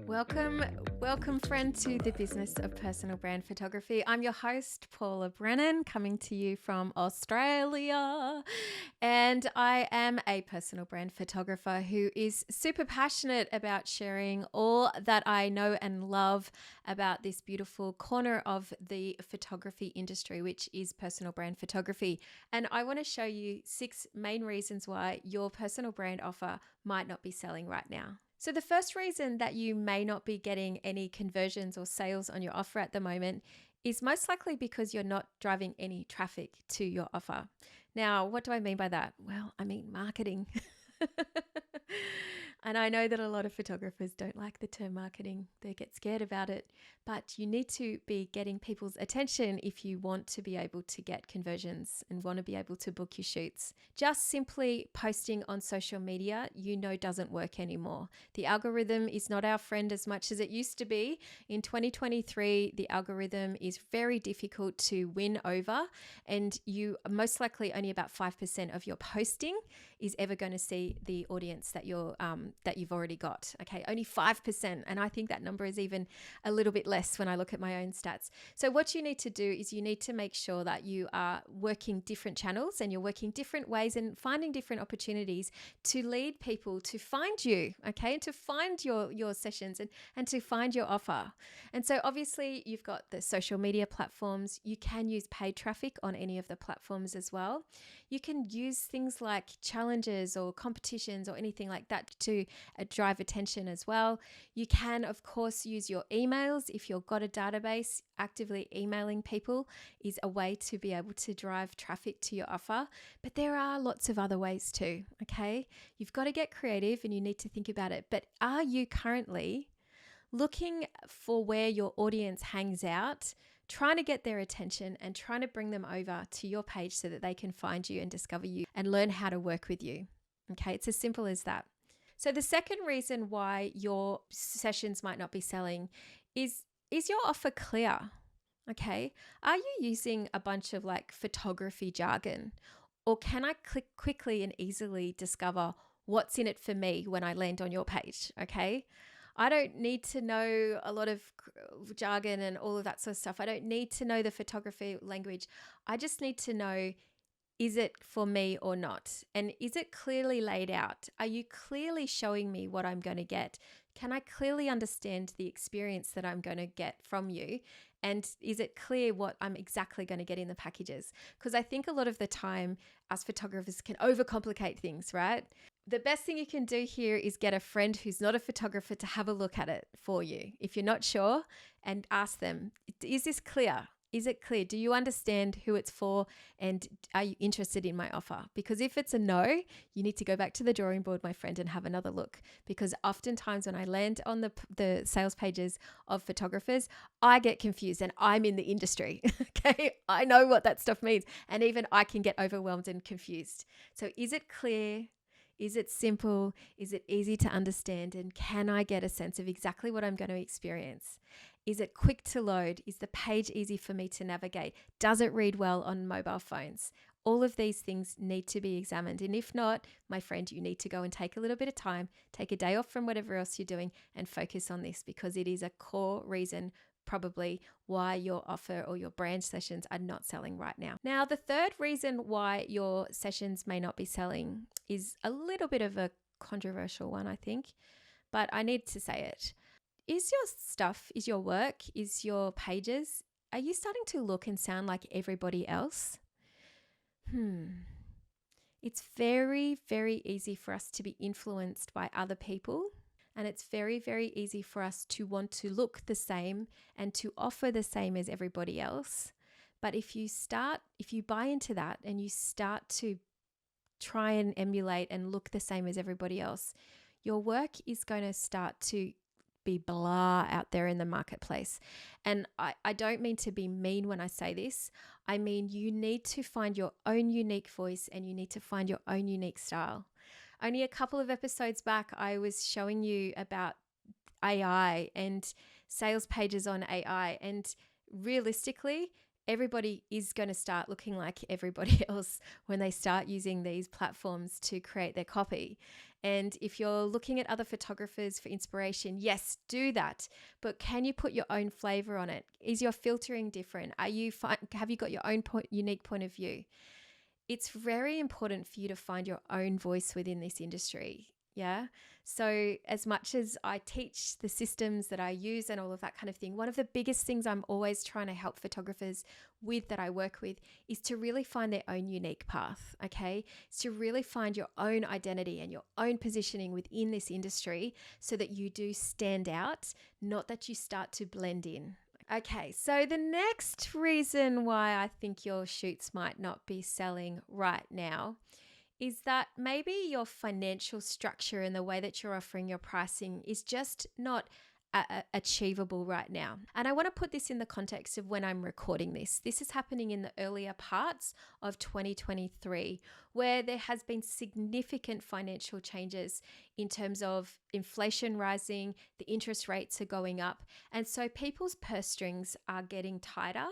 Welcome friend to the business of personal brand photography. I'm your host, Paula Brennan, coming to you from Australia. And I am a personal brand photographer who is super passionate about sharing all that I know and love about this beautiful corner of the photography industry, which is personal brand photography. And I want to show you 6 main reasons why your personal brand offer might not be selling right now. So the first reason that you may not be getting any conversions or sales on your offer at the moment is most likely because you're not driving any traffic to your offer. Now, what do I mean by that? Well, I mean marketing. And I know that a lot of photographers don't like the term marketing. They get scared about it, but you need to be getting people's attention if you want to be able to get conversions and want to be able to book your shoots. Just simply posting on social media, doesn't work anymore. The algorithm is not our friend as much as it used to be. In 2023, the algorithm is very difficult to win over, and you most likely only about 5% of your posting is ever going to see the audience that you've already got. Okay, only 5%, and I think that number is even a little bit less when I look at my own stats. So what you need to do is you need to make sure that you are working different channels and you're working different ways and finding different opportunities to lead people to find you, okay, and to find your sessions and to find your offer. And so obviously you've got the social media platforms. You can use paid traffic on any of the platforms as well. You can use things like challenges or competitions or anything like that to drive attention as well. You can, of course, use your emails. If you've got a database, actively emailing people is a way to be able to drive traffic to your offer. But there are lots of other ways too, okay? You've got to get creative and you need to think about it. But are you currently looking for where your audience hangs out, trying to get their attention and trying to bring them over to your page so that they can find you and discover you and learn how to work with you? Okay, it's as simple as that. So the second reason why your sessions might not be selling is your offer clear? Okay, are you using a bunch of like photography jargon, or can I quickly and easily discover what's in it for me when I land on your page? Okay, I don't need to know a lot of jargon and all of that sort of stuff. I don't need to know the photography language. I just need to know, is it for me or not? And is it clearly laid out? Are you clearly showing me what I'm going to get? Can I clearly understand the experience that I'm going to get from you? And is it clear what I'm exactly going to get in the packages? Because I think a lot of the time us photographers can overcomplicate things, right? The best thing you can do here is get a friend who's not a photographer to have a look at it for you. If you're not sure, and ask them, is this clear? Is it clear? Do you understand who it's for? And are you interested in my offer? Because if it's a no, you need to go back to the drawing board, my friend, and have another look. Because oftentimes when I land on the sales pages of photographers, I get confused and I'm in the industry. Okay, I know what that stuff means. And even I can get overwhelmed and confused. So is it clear? Is it simple? Is it easy to understand? And can I get a sense of exactly what I'm going to experience? Is it quick to load? Is the page easy for me to navigate? Does it read well on mobile phones? All of these things need to be examined. And if not, my friend, you need to go and take a little bit of time, take a day off from whatever else you're doing and focus on this, because it is a core reason probably why your offer or your brand sessions are not selling right now. Now, the third reason why your sessions may not be selling is a little bit of a controversial one, I think, but I need to say it. Is your stuff, is your work, is your pages, are you starting to look and sound like everybody else? It's very, very easy for us to be influenced by other people. And it's very, very easy for us to want to look the same and to offer the same as everybody else. But if you buy into that and you start to try and emulate and look the same as everybody else, your work is going to start to be blah out there in the marketplace. And I don't mean to be mean when I say this. I mean, you need to find your own unique voice and you need to find your own unique style. Only a couple of episodes back, I was showing you about AI and sales pages on AI. And realistically, everybody is going to start looking like everybody else when they start using these platforms to create their copy. And if you're looking at other photographers for inspiration, yes, do that. But can you put your own flavor on it? Is your filtering different? Have you got your own unique point of view? It's very important for you to find your own voice within this industry. Yeah. So as much as I teach the systems that I use and all of that kind of thing, one of the biggest things I'm always trying to help photographers with that I work with is to really find their own unique path. Okay. It's to really find your own identity and your own positioning within this industry so that you do stand out, not that you start to blend in. Okay, so the next reason why I think your shoots might not be selling right now is that maybe your financial structure and the way that you're offering your pricing is just not achievable right now. And I want to put this in the context of when I'm recording this. This is happening in the earlier parts of 2023, where there has been significant financial changes in terms of inflation rising, the interest rates are going up, and so people's purse strings are getting tighter.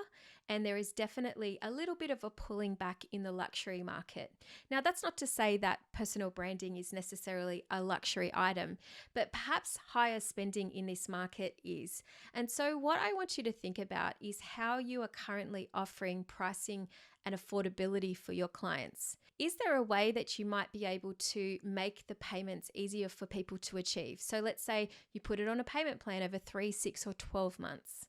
And there is definitely a little bit of a pulling back in the luxury market. Now, that's not to say that personal branding is necessarily a luxury item, but perhaps higher spending in this market is. And so what I want you to think about is how you are currently offering pricing and affordability for your clients. Is there a way that you might be able to make the payments easier for people to achieve? So let's say you put it on a payment plan over 3, 6, or 12 months.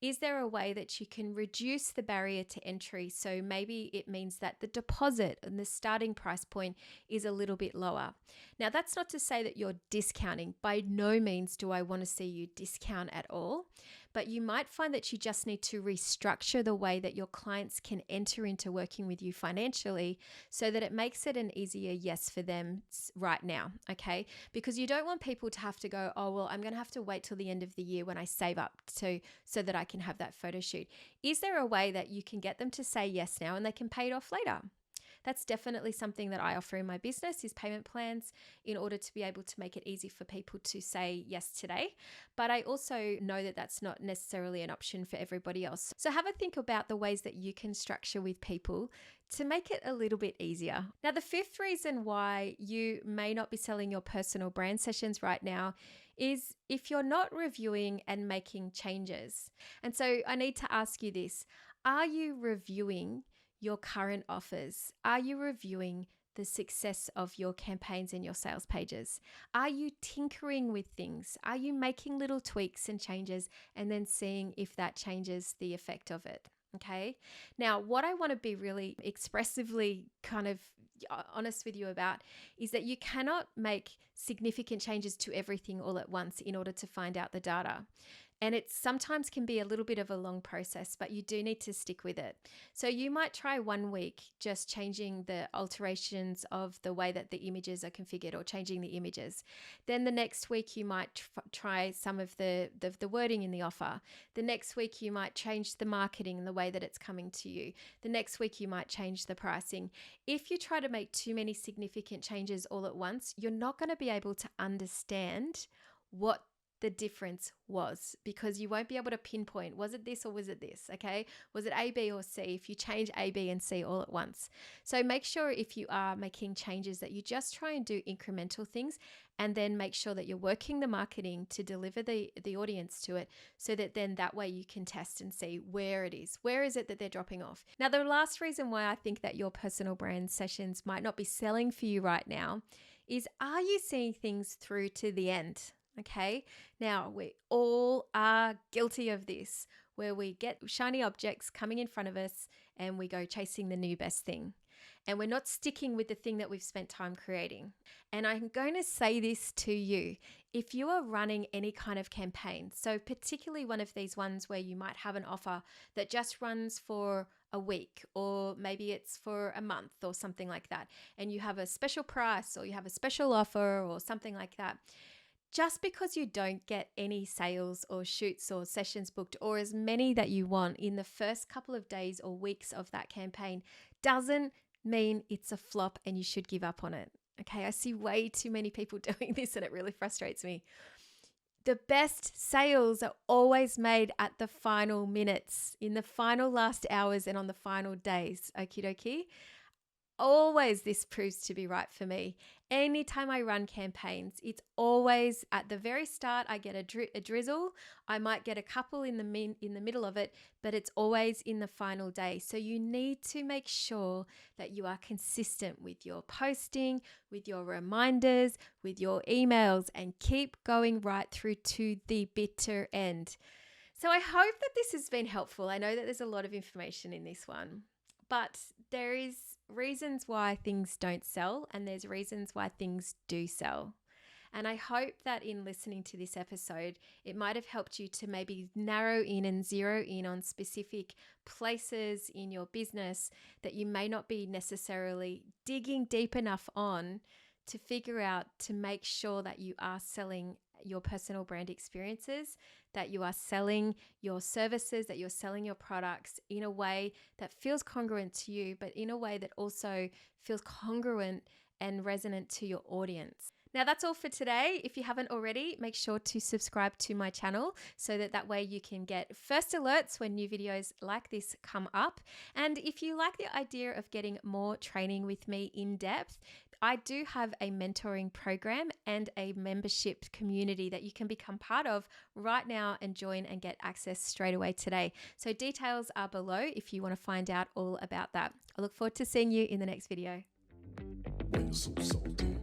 Is there a way that you can reduce the barrier to entry? So maybe it means that the deposit and the starting price point is a little bit lower. Now, that's not to say that you're discounting. By no means do I want to see you discount at all. But you might find that you just need to restructure the way that your clients can enter into working with you financially so that it makes it an easier yes for them right now, okay? Because you don't want people to have to go, oh, well, I'm going to have to wait till the end of the year when I save up so that I can have that photo shoot. Is there a way that you can get them to say yes now and they can pay it off later? That's definitely something that I offer in my business is payment plans in order to be able to make it easy for people to say yes today. But I also know that that's not necessarily an option for everybody else. So have a think about the ways that you can structure with people to make it a little bit easier. Now, the fifth reason why you may not be selling your personal brand sessions right now is if you're not reviewing and making changes. And so I need to ask you this. Are you reviewing your current offers? Are you reviewing the success of your campaigns and your sales pages? Are you tinkering with things? Are you making little tweaks and changes and then seeing if that changes the effect of it? Okay. Now, what I want to be really expressively kind of honest with you about is that you cannot make significant changes to everything all at once in order to find out the data. And it sometimes can be a little bit of a long process, but you do need to stick with it. So you might try 1 week just changing the alterations of the way that the images are configured or changing the images. Then the next week you might try some of the wording in the offer. The next week you might change the marketing and the way that it's coming to you. The next week you might change the pricing. If you try to make too many significant changes all at once, you're not going to be able to understand what the difference was, because you won't be able to pinpoint, was it this or was it this? Okay. Was it A, B, or C? If you change A, B, and C all at once. So make sure if you are making changes that you just try and do incremental things, and then make sure that you're working the marketing to deliver the audience to it, so that then that way you can test and see where it is. Where is it that they're dropping off? Now, the last reason why I think that your personal brand sessions might not be selling for you right now is, are you seeing things through to the end? Okay. Now, we all are guilty of this, where we get shiny objects coming in front of us and we go chasing the new best thing. And we're not sticking with the thing that we've spent time creating. And I'm going to say this to you. If you are running any kind of campaign, so particularly one of these ones where you might have an offer that just runs for a week, or maybe it's for a month or something like that, and you have a special price or you have a special offer or something like that, just because you don't get any sales or shoots or sessions booked, or as many that you want in the first couple of days or weeks of that campaign, doesn't mean it's a flop and you should give up on it. Okay, I see way too many people doing this and it really frustrates me. The best sales are always made at the final minutes, in the final last hours, and on the final days. Okie dokie. Always this proves to be right for me. Anytime I run campaigns, it's always at the very start. I get a drizzle. I might get a couple in the middle of it, but it's always in the final day. So you need to make sure that you are consistent with your posting, with your reminders, with your emails, and keep going right through to the bitter end. So I hope that this has been helpful. I know that there's a lot of information in this one, but there is reasons why things don't sell, and there's reasons why things do sell. And I hope that in listening to this episode, it might have helped you to maybe narrow in and zero in on specific places in your business that you may not be necessarily digging deep enough on to figure out, to make sure that you are selling your personal brand experiences, that you are selling your services, that you're selling your products in a way that feels congruent to you, but in a way that also feels congruent and resonant to your audience. Now that's all for today. If you haven't already, make sure to subscribe to my channel so that way you can get first alerts when new videos like this come up. And if you like the idea of getting more training with me in depth, I do have a mentoring program and a membership community that you can become part of right now and join and get access straight away today. So details are below if you want to find out all about that. I look forward to seeing you in the next video. When you're so salty.